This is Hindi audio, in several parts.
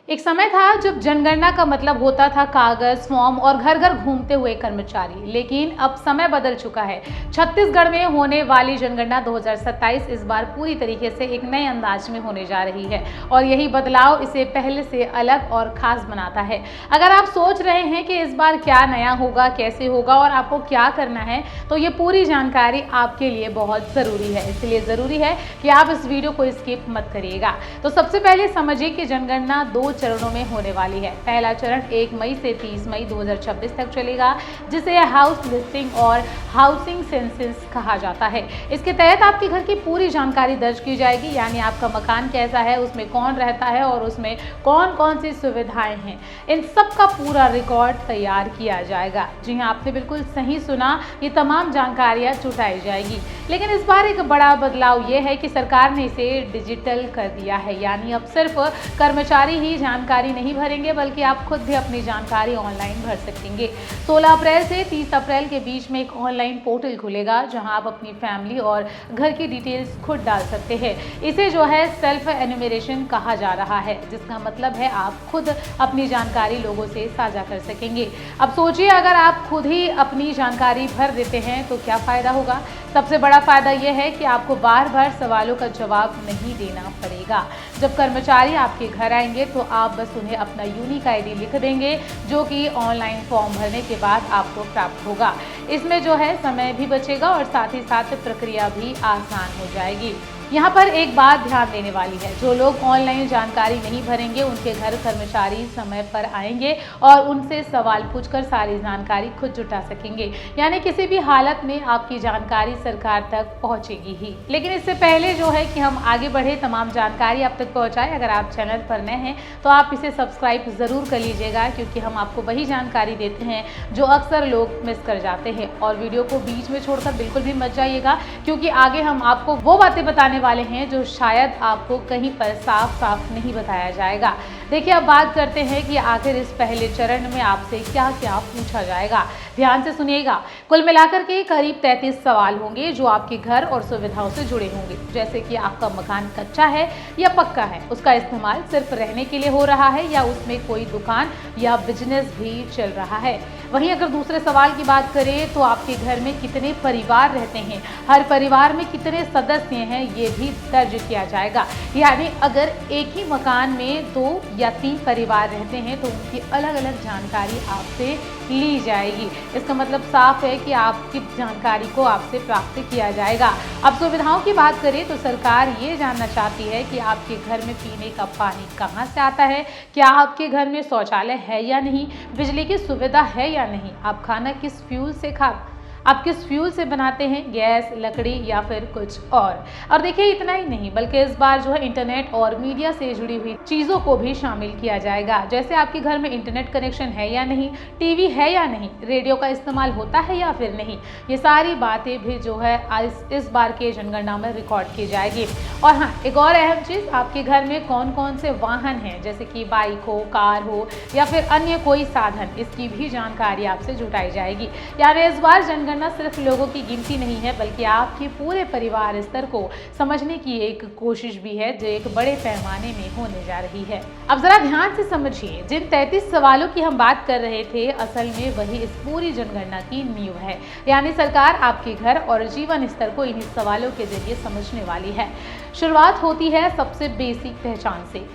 एक समय था जब जनगणना का मतलब होता था कागज, फॉर्म और घर घर घूमते हुए कर्मचारी। लेकिन अब समय बदल चुका है। छत्तीसगढ़ में होने वाली जनगणना 2027 इस बार पूरी तरीके से एक नए अंदाज में होने जा रही है और यही बदलाव इसे पहले से अलग और खास बनाता है। अगर आप सोच रहे हैं कि इस बार क्या नया होगा, कैसे होगा और आपको क्या करना है, तो ये पूरी जानकारी आपके लिए बहुत ज़रूरी है। इसलिए ज़रूरी है कि आप इस वीडियो को स्किप मत करिएगा। तो सबसे पहले समझिए कि जनगणना 2 चरणों में होने वाली है। पहला चरण 1 मई से 30 मई 2026 तक चलेगा, जिसे हाउस लिस्टिंग और हाउसिंग सेंसस कहा जाता है। इसके तहत आपके घर की पूरी जानकारी दर्ज की जाएगी, यानी आपका मकान कैसा है, उसमें कौन रहता है और उसमें कौन कौन सी सुविधाएं हैं, इन सब का पूरा रिकॉर्ड तैयार किया जाएगा। जी हाँ, आपने बिल्कुल सही सुना, ये तमाम जानकारियां जुटाई जाएगी। लेकिन इस बार एक बड़ा बदलाव ये है कि सरकार ने इसे डिजिटल कर दिया है, यानी अब सिर्फ कर्मचारी ही जानकारी नहीं भरेंगे, बल्कि आप खुद भी अपनी जानकारी ऑनलाइन भर सकेंगे। 16 अप्रैल से 30 अप्रैल के बीच में एक ऑनलाइन पोर्टल खुलेगा, जहां आप अपनी फैमिली और घर की डिटेल्स खुद डाल सकते हैं। इसे जो है सेल्फ एन्यूमरेशन कहा जा रहा है, जिसका मतलब है आप खुद अपनी जानकारी लोगों से साझा कर सकेंगे। अब सोचिए, अगर आप खुद ही अपनी जानकारी भर देते हैं तो क्या फ़ायदा होगा। सबसे बड़ा फ़ायदा यह है कि आपको बार बार सवालों का जवाब नहीं देना पड़ेगा। जब कर्मचारी आपके घर आएंगे तो आप बस उन्हें अपना यूनिक आईडी लिख देंगे, जो कि ऑनलाइन फॉर्म भरने के बाद आपको प्राप्त होगा। इसमें जो है समय भी बचेगा और साथ ही साथ प्रक्रिया भी आसान हो जाएगी। यहाँ पर एक बात ध्यान देने वाली है, जो लोग ऑनलाइन जानकारी नहीं भरेंगे, उनके घर कर्मचारी समय पर आएंगे और उनसे सवाल पूछकर सारी जानकारी खुद जुटा सकेंगे, यानी किसी भी हालत में आपकी जानकारी सरकार तक पहुँचेगी ही। लेकिन इससे पहले जो है कि हम आगे बढ़े, तमाम जानकारी आप तक पहुँचाएं, अगर आप चैनल पर नए हैं तो आप इसे सब्सक्राइब ज़रूर कर लीजिएगा, क्योंकि हम आपको वही जानकारी देते हैं जो अक्सर लोग मिस कर जाते हैं। और वीडियो को बीच में छोड़कर बिल्कुल भी मत जाइएगा, क्योंकि आगे हम आपको वो बातें बताने वाले हैं जो शायद आपको कहीं पर साफ साफ नहीं बताया जाएगा। देखिए, अब बात करते हैं कि आखिर इस पहले चरण में आपसे क्या क्या पूछा जाएगा। ध्यान से सुनिएगा। कुल मिलाकर के करीब 33 सवाल होंगे, जो आपके घर और सुविधाओं से जुड़े होंगे, जैसे कि आपका मकान कच्चा है या पक्का है, उसका इस्तेमाल सिर्फ रहने के लिए हो रहा है या उसमें कोई दुकान या बिजनेस भी चल रहा है। वहीं अगर दूसरे सवाल की बात करें तो आपके घर में कितने परिवार रहते हैं, हर परिवार में कितने सदस्य हैं, ये भी दर्ज किया जाएगा। यानी अगर एक ही मकान में 2 या 3 परिवार रहते हैं तो उनकी अलग अलग जानकारी आपसे ली जाएगी। इसका मतलब साफ है कि आपकी जानकारी को आपसे प्राप्त किया जाएगा। अब सुविधाओं की बात करें तो सरकार ये जानना चाहती है कि आपके घर में पीने का पानी कहाँ से आता है, क्या आपके घर में शौचालय है या नहीं, बिजली की सुविधा है या नहीं, आप खाना किस फ्यूल से आप किस फ्यूल से बनाते हैं, गैस, लकड़ी या फिर कुछ और देखिए, इतना ही नहीं बल्कि इस बार जो है इंटरनेट और मीडिया से जुड़ी हुई चीज़ों को भी शामिल किया जाएगा, जैसे आपके घर में इंटरनेट कनेक्शन है या नहीं, टीवी है या नहीं, रेडियो का इस्तेमाल होता है या फिर नहीं। ये सारी बातें भी जो है इस बार के जनगणना में रिकॉर्ड की जाएगी। और हाँ, एक और अहम चीज़, आपके घर में कौन कौन से वाहन हैं, जैसे कि बाइक हो, कार हो या फिर अन्य कोई साधन, इसकी भी जानकारी आपसे जुटाई जाएगी। यानी इस बार जनगणना सिर्फ लोगों की गिनती नहीं है, बल्कि आपके पूरे परिवार स्तर को समझने की एक कोशिश भी है, जो एक बड़े पैमाने में होने जा रही है। अब जरा ध्यान से समझिए, जिन 33 सवालों की हम बात कर रहे थे, असल में वही इस पूरी जनगणना की नींव है। यानी सरकार आपके घर और जीवन स्तर को इन्हीं सवालों के जरिए समझने वाली है। शुरुआत होती है सबसे बेसिक पहचान से,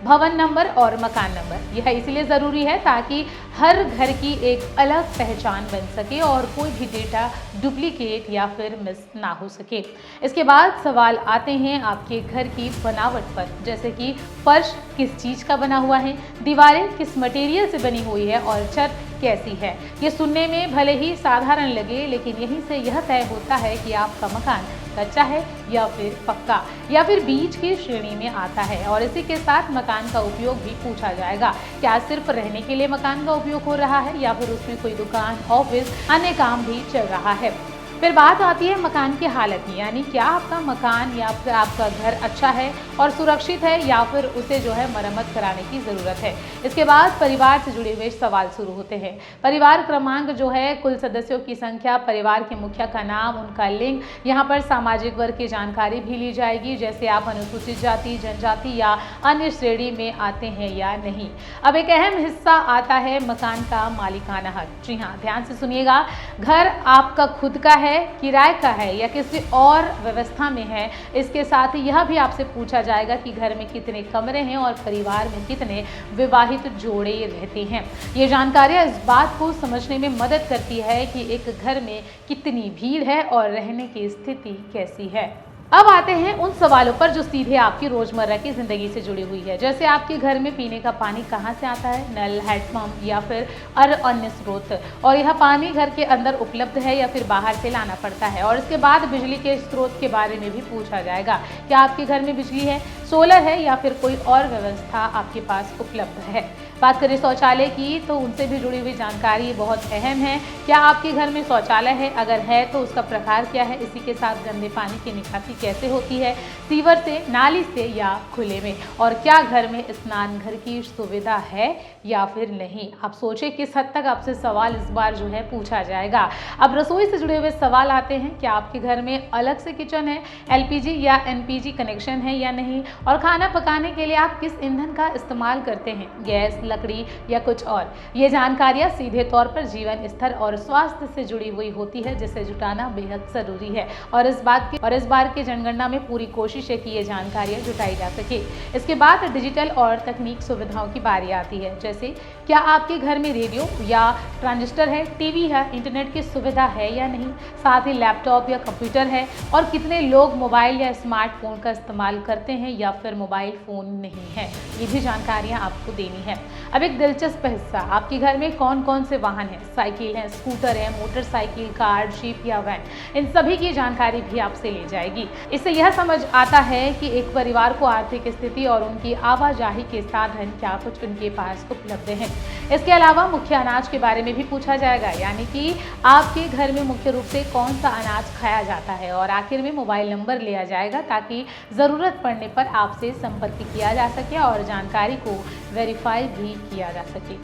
भवन नंबर और मकान नंबर। यह इसलिए ज़रूरी है ताकि हर घर की एक अलग पहचान बन सके और कोई भी डेटा डुप्लीकेट या फिर मिस ना हो सके। इसके बाद सवाल आते हैं आपके घर की बनावट पर, जैसे कि फर्श किस चीज़ का बना हुआ है, दीवारें किस मटेरियल से बनी हुई है और छत कैसी है। ये सुनने में भले ही साधारण लगे, लेकिन यहीं से यह तय होता है कि आपका मकान कच्चा है या फिर पक्का या फिर बीच की श्रेणी में आता है। और इसी के साथ मकान का उपयोग भी पूछा जाएगा, क्या सिर्फ रहने के लिए मकान का उपयोग हो रहा है या फिर उसमें कोई दुकान, ऑफिस, अन्य काम भी चल रहा है। फिर बात आती है मकान की हालत की, यानी क्या आपका मकान या फिर आपका घर अच्छा है और सुरक्षित है या फिर उसे जो है मरम्मत कराने की ज़रूरत है। इसके बाद परिवार से जुड़े हुए सवाल शुरू होते हैं। परिवार क्रमांक जो है, कुल सदस्यों की संख्या, परिवार के मुखिया का नाम, उनका लिंग, यहाँ पर सामाजिक वर्ग की जानकारी भी ली जाएगी, जैसे आप अनुसूचित जाति, जनजाति या अन्य श्रेणी में आते हैं या नहीं। अब एक अहम हिस्सा आता है मकान का मालिकाना हक। जी हाँ, ध्यान से सुनिएगा। घर आपका खुद का है, किराए का है या किसी और व्यवस्था में है। इसके साथ ही यह भी आपसे पूछा जाएगा कि घर में कितने कमरे हैं और परिवार में कितने विवाहित जोड़े रहते हैं। ये जानकारियाँ इस बात को समझने में मदद करती है कि एक घर में कितनी भीड़ है और रहने की स्थिति कैसी है। अब आते हैं उन सवालों पर जो सीधे आपकी रोजमर्रा की जिंदगी से जुड़ी हुई है, जैसे आपके घर में पीने का पानी कहाँ से आता है, नल, हैंडपंप या फिर अन्य स्रोत, और यह पानी घर के अंदर उपलब्ध है या फिर बाहर से लाना पड़ता है। और इसके बाद बिजली के स्रोत के बारे में भी पूछा जाएगा, क्या आपके घर में बिजली है, सोलर है या फिर कोई और व्यवस्था आपके पास उपलब्ध है। बात करें शौचालय की, तो उनसे भी जुड़ी हुई जानकारी बहुत अहम है। क्या आपके घर में शौचालय है, अगर है तो उसका प्रकार क्या है, इसी के साथ गंदे पानी की निकासी कैसे होती है, सीवर से, नाली से या खुले में, और क्या घर में स्नान घर की सुविधा है या फिर नहीं। आप सोचें किस हद तक आपसे सवाल इस बार जो है पूछा जाएगा। अब रसोई से जुड़े हुए सवाल आते हैं, क्या आपके घर में अलग से किचन है, एलपीजी या एनपीजी कनेक्शन है या नहीं, और खाना पकाने के लिए आप किस ईंधन का इस्तेमाल करते हैं, गैस, लकड़ी या कुछ और। ये जानकारियाँ सीधे तौर पर जीवन स्तर और स्वास्थ्य से जुड़ी हुई होती है, जिसे जुटाना बेहद जरूरी है। और इस बार की जनगणना में पूरी कोशिश है कि ये जानकारियाँ जुटाई जा सके। इसके बाद डिजिटल और तकनीक सुविधाओं की बारी आती है, जैसे क्या आपके घर में रेडियो या ट्रांजिस्टर है, टीवी है, इंटरनेट की सुविधा है या नहीं, साथ ही लैपटॉप या कंप्यूटर है, और कितने लोग मोबाइल या स्मार्टफोन का इस्तेमाल करते हैं या फिर मोबाइल फ़ोन नहीं है। ये भी जानकारियाँ आपको देनी है। अब एक दिलचस्प हिस्सा, आपके घर में कौन कौन से वाहन हैं, साइकिल है, स्कूटर है, मोटरसाइकिल, कार, जीप या वैन, इन सभी की जानकारी भी आपसे ली जाएगी। इससे यह समझ आता है कि एक परिवार को आर्थिक स्थिति और उनकी आवाजाही के साधन क्या कुछ उनके पास उपलब्ध हैं। इसके अलावा मुख्य अनाज के बारे में भी पूछा जाएगा, यानी कि आपके घर में मुख्य रूप से कौन सा अनाज खाया जाता है, और आखिर में मोबाइल नंबर लिया जाएगा ताकि ज़रूरत पड़ने पर आपसे संपर्क किया जा सके और जानकारी को वेरीफाई भी किया जा सके।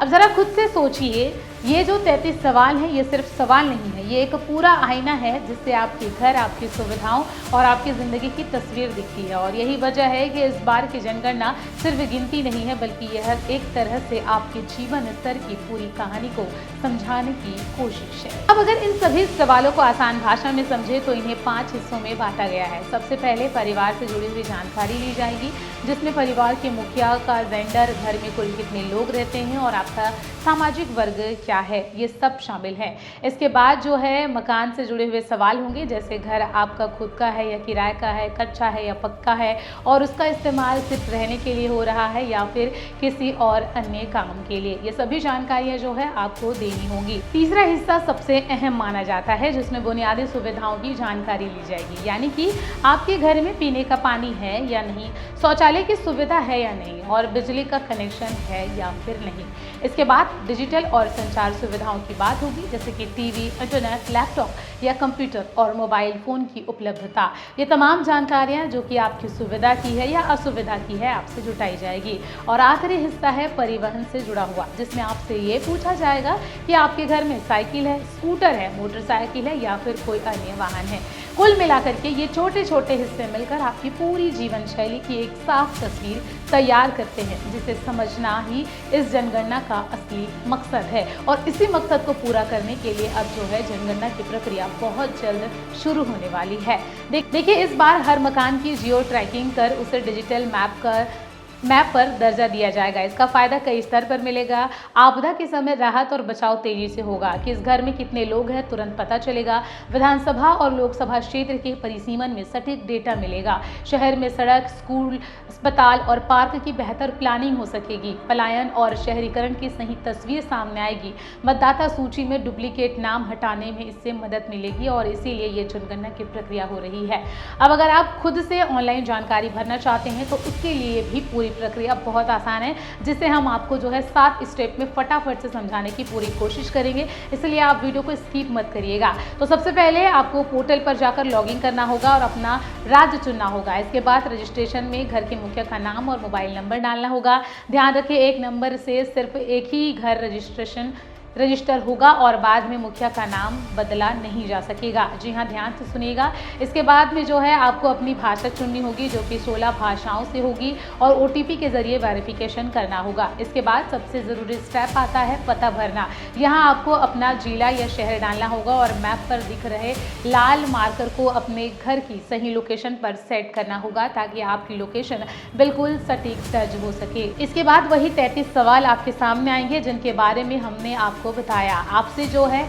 अब ज़रा खुद से सोचिए, ये जो 33 सवाल हैं, ये सिर्फ सवाल नहीं है, ये एक पूरा आईना है जिससे आपके घर, आपकी सुविधाओं और आपकी ज़िंदगी की तस्वीर दिखती है। और यही वजह है कि इस बार की जनगणना सिर्फ गिनती नहीं है, बल्कि यह एक तरह से आपके जीवन स्तर की पूरी कहानी को समझाने की कोशिश है। अब अगर इन सभी सवालों को आसान भाषा में समझे तो इन्हें 5 हिस्सों में बांटा गया है। सबसे पहले परिवार से जुड़ी हुई जानकारी ली जाएगी, जिसमें परिवार के मुखिया का जेंडर, घर में कुल कितने लोग रहते हैं और आपका सामाजिक वर्ग क्या है, ये सब शामिल है। इसके बाद जो है मकान से जुड़े हुए सवाल होंगे, जैसे घर आपका खुद का है या किराए का है, कच्चा है या पक्का है, और उसका इस्तेमाल सिर्फ रहने के लिए हो रहा है या फिर किसी और अन्य काम के लिए। ये सभी जानकारियाँ जो है आपको देनी होंगी। तीसरा हिस्सा सबसे अहम माना जाता है, जिसमें बुनियादी सुविधाओं की जानकारी ली जाएगी, यानी कि आपके घर में पीने का पानी है या नहीं, शौचालय की सुविधा है या नहीं, और बिजली का कनेक्शन है या फिर नहीं। इसके बाद डिजिटल और संचार सुविधाओं की बात होगी, जैसे कि टीवी, इंटरनेट, लैपटॉप या कंप्यूटर और मोबाइल फ़ोन की उपलब्धता। ये तमाम जानकारियाँ जो कि आपकी सुविधा की है या असुविधा की है, आपसे जुटाई जाएगी। और आखिरी हिस्सा है परिवहन से जुड़ा हुआ, जिसमें आपसे ये पूछा जाएगा कि आपके घर में साइकिल है, स्कूटर है, मोटरसाइकिल है या फिर कोई अन्य वाहन है। कुल मिलाकर के ये छोटे छोटे हिस्से मिलकर आपकी पूरी जीवन शैली की एक साफ तस्वीर तैयार करते हैं, जिसे समझना ही इस जनगणना का असली मकसद है। और इसी मकसद को पूरा करने के लिए अब जो है जनगणना की प्रक्रिया बहुत जल्द शुरू होने वाली है। देखिए, इस बार हर मकान की जियो ट्रैकिंग कर उसे डिजिटल मैप पर दर्जा दिया जाएगा। इसका फायदा कई स्तर पर मिलेगा। आपदा के समय राहत और बचाव तेजी से होगा, कि इस घर में कितने लोग हैं तुरंत पता चलेगा। विधानसभा और लोकसभा क्षेत्र के परिसीमन में सटीक डेटा मिलेगा। शहर में सड़क, स्कूल, अस्पताल और पार्क की बेहतर प्लानिंग हो सकेगी। पलायन और शहरीकरण की सही तस्वीर सामने आएगी। मतदाता सूची में डुप्लीकेट नाम हटाने में इससे मदद मिलेगी, और इसीलिए ये जनगणना की प्रक्रिया हो रही है। अब अगर आप खुद से ऑनलाइन जानकारी भरना चाहते हैं तो उसके लिए भी पूरी पूरी प्रक्रिया बहुत आसान है, जिसे हम आपको जो है 7 स्टेप में फटाफट से समझाने की पूरी कोशिश करेंगे, इसलिए आप वीडियो को स्किप मत करिएगा। तो सबसे पहले आपको पोर्टल पर जाकर लॉगिन करना होगा और अपना राज्य चुनना होगा। इसके बाद रजिस्ट्रेशन में घर के मुखिया का नाम और मोबाइल नंबर डालना होगा। ध्यान रखें, एक नंबर से सिर्फ एक ही घर रजिस्टर होगा और बाद में मुखिया का नाम बदला नहीं जा सकेगा। जी हाँ, ध्यान से सुनिएगा। इसके बाद में जो है आपको अपनी भाषा चुननी होगी, जो कि 16 भाषाओं से होगी, और OTP के जरिए वेरिफिकेशन करना होगा। इसके बाद सबसे ज़रूरी स्टेप आता है पता भरना। यहाँ आपको अपना जिला या शहर डालना होगा और मैप पर दिख रहे लाल मार्कर को अपने घर की सही लोकेशन पर सेट करना होगा, ताकि आपकी लोकेशन बिल्कुल सटीक दर्ज हो सके। इसके बाद वही 33 सवाल आपके सामने आएंगे, जिनके बारे में हमने आपको बताया। आपसे जो है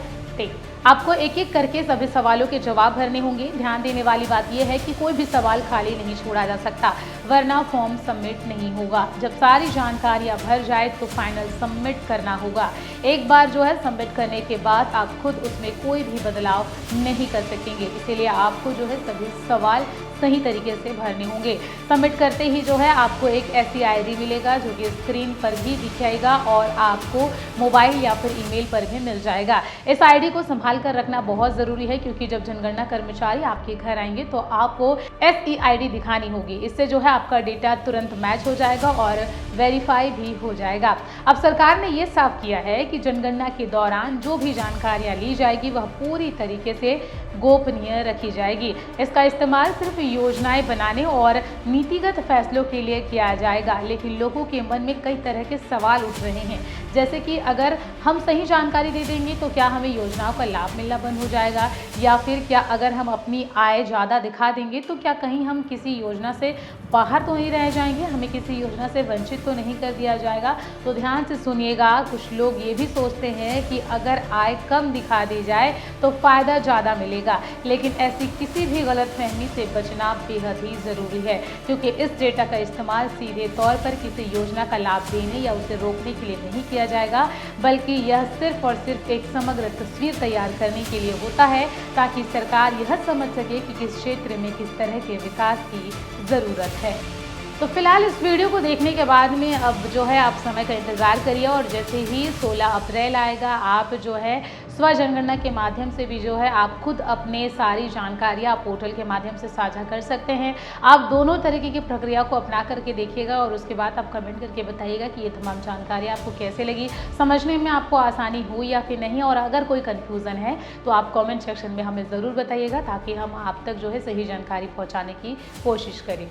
आपको एक एक करके सभी सवालों के जवाब भरने होंगे। ध्यान देने वाली बात यह है कि कोई भी सवाल खाली नहीं छोड़ा जा सकता, वरना फॉर्म सबमिट नहीं होगा। जब सारी जानकारियां भर जाए तो फाइनल सबमिट करना होगा। एक बार जो है सबमिट करने के बाद आप खुद उसमें कोई भी बदलाव नहीं कर सकेंगे, इसीलिए आपको जो है सभी सवाल सही तरीके से भरने होंगे। सबमिट करते ही जो है आपको एक ऐसी ID मिलेगा जो कि स्क्रीन पर भी दिखाएगा और आपको मोबाइल या फिर ईमेल पर भी मिल जाएगा। इस ID को संभाल कर रखना बहुत ज़रूरी है, क्योंकि जब जनगणना कर्मचारी आपके घर आएंगे तो आपको SEID दिखानी होगी। इससे जो है आपका डेटा तुरंत मैच हो जाएगा और वेरीफाई भी हो जाएगा। अब सरकार ने ये साफ किया है कि जनगणना के दौरान जो भी जानकारियाँ ली जाएगी वह पूरी तरीके से गोपनीय रखी जाएगी। इसका इस्तेमाल सिर्फ योजनाएं बनाने और नीतिगत फैसलों के लिए किया जाएगा। लेकिन लोगों के मन में कई तरह के सवाल उठ रहे हैं, जैसे कि अगर हम सही जानकारी दे देंगे तो क्या हमें योजनाओं का लाभ मिलना बंद हो जाएगा, या फिर क्या अगर हम अपनी आय ज़्यादा दिखा देंगे तो क्या कहीं हम किसी योजना से बाहर तो नहीं रह जाएंगे, हमें किसी योजना से वंचित तो नहीं कर दिया जाएगा। तो ध्यान से सुनिएगा, कुछ लोग ये भी सोचते हैं कि अगर आय कम दिखा दी जाए तो फ़ायदा ज़्यादा मिलेगा, लेकिन ऐसी किसी भी गलतफहमी से बचना बेहद ही ज़रूरी है, क्योंकि इस डेटा का इस्तेमाल सीधे तौर पर किसी योजना का लाभ देने या उसे रोकने के लिए नहीं किया जाएगा, बल्कि यह सिर्फ और सिर्फ एक समग्र तस्वीर तैयार करने के लिए होता है, ताकि सरकार यह समझ सके कि किस क्षेत्र में किस तरह के विकास की ज़रूरत है। तो फिलहाल इस वीडियो को देखने के बाद में अब जो है आप समय का इंतज़ार करिए, और जैसे ही 16 अप्रैल आएगा आप जो है स्व जनगणना के माध्यम से भी जो है आप खुद अपने सारी जानकारियाँ पोर्टल के माध्यम से साझा कर सकते हैं। आप दोनों तरीके की प्रक्रिया को अपना करके देखिएगा और उसके बाद आप कमेंट करके बताइएगा कि ये तमाम जानकारियाँ आपको कैसे लगी, समझने में आपको आसानी हुई या फिर नहीं, और अगर कोई कन्फ्यूज़न है तो आप कमेंट सेक्शन में हमें ज़रूर बताइएगा, ताकि हम आप तक जो है सही जानकारी पहुँचाने की कोशिश करें।